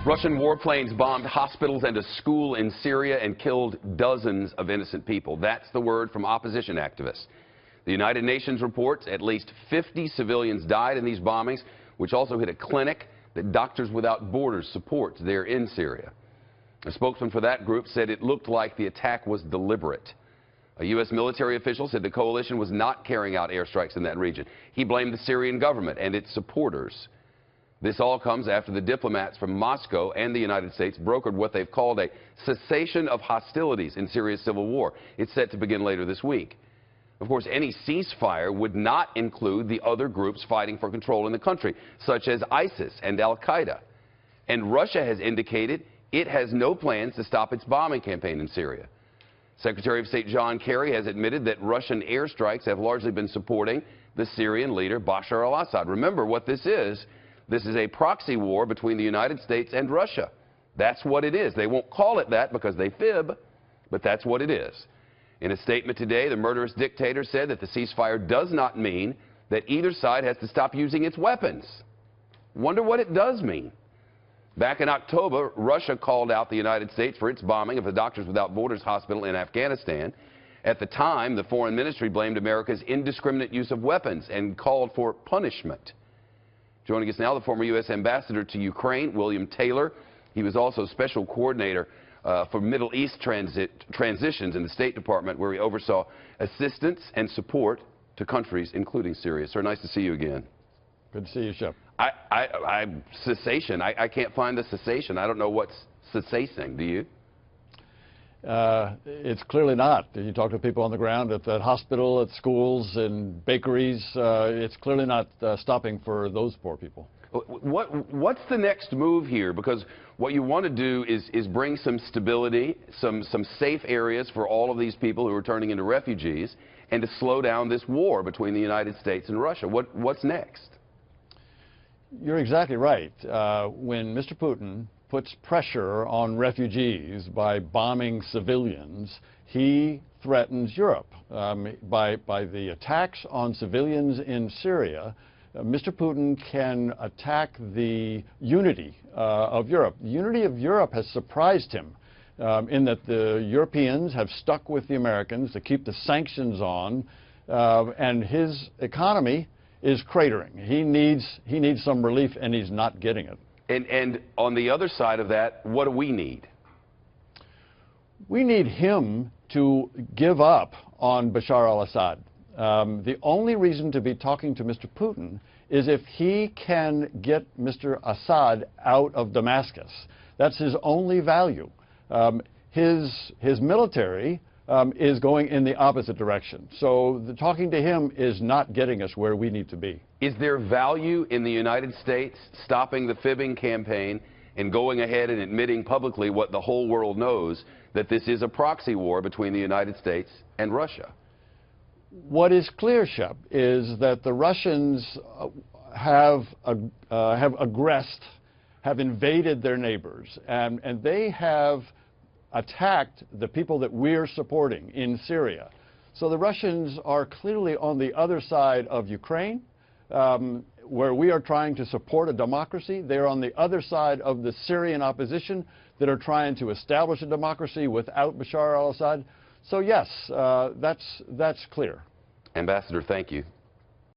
Russian warplanes bombed hospitals and a school in Syria and killed dozens of innocent people. That's the word from opposition activists. The United Nations reports at least 50 civilians died in these bombings, which also hit a clinic that Doctors Without Borders supports there in Syria. A spokesman for that group said it looked like the attack was deliberate. A U.S. military official said the coalition was not carrying out airstrikes in that region. He blamed the Syrian government and its supporters. This all comes after the diplomats from Moscow and the United States brokered what they've called a cessation of hostilities in Syria's civil war. It's set to begin later this week. Of course, any ceasefire would not include the other groups fighting for control in the country, such as ISIS and al-Qaeda. And Russia has indicated it has no plans to stop its bombing campaign in Syria. Secretary of State John Kerry has admitted that Russian airstrikes have largely been supporting the Syrian leader Bashar al-Assad. Remember what this is. This is a proxy war between the United States and Russia. That's what it is. They won't call it that because they fib, but that's what it is. In a statement today, the murderous dictator said that the ceasefire does not mean that either side has to stop using its weapons. Wonder what it does mean. Back in October, Russia called out the United States for its bombing of the Doctors Without Borders hospital in Afghanistan. At the time, the foreign ministry blamed America's indiscriminate use of weapons and called for punishment. Joining us now, the former U.S. ambassador to Ukraine, William Taylor. He was also special coordinator for Middle East transitions in the State Department, where he oversaw assistance and support to countries, including Syria. Sir, nice to see you again. Good to see you, Shep. Cessation. I can't find the cessation. I don't know what's cessating. Do you? It's clearly not. You talk to people on the ground at the hospital, at schools, and bakeries. It's clearly not stopping for those poor people. What's the next move here? Because what you want to do is bring some stability, some safe areas for all of these people who are turning into refugees, and to slow down this war between the United States and Russia. What's next? You're exactly right. When Mr. Putin puts pressure on refugees by bombing civilians, he threatens Europe. By the attacks on civilians in Syria, Mr. Putin can attack the unity of Europe. The unity of Europe has surprised him in that the Europeans have stuck with the Americans to keep the sanctions on, and his economy is cratering. He needs some relief, and he's not getting it. And on the other side of that, what do we need? We need him to give up on Bashar al-Assad. The only reason to be talking to Mr. Putin is if he can get Mr. Assad out of Damascus. That's his only value. His military is going in the opposite direction. So talking to him is not getting us where we need to be. Is there value in the United States stopping the fibbing campaign and going ahead and admitting publicly what the whole world knows, that this is a proxy war between the United States and Russia? What is clear, Shep, is that the Russians have aggressed, have invaded their neighbors, and they have attacked the people that we're supporting in Syria. So the Russians are clearly on the other side of Ukraine, where we are trying to support a democracy. They're on the other side of the Syrian opposition that are trying to establish a democracy without Bashar al-Assad. So yes, that's clear. Ambassador, thank you.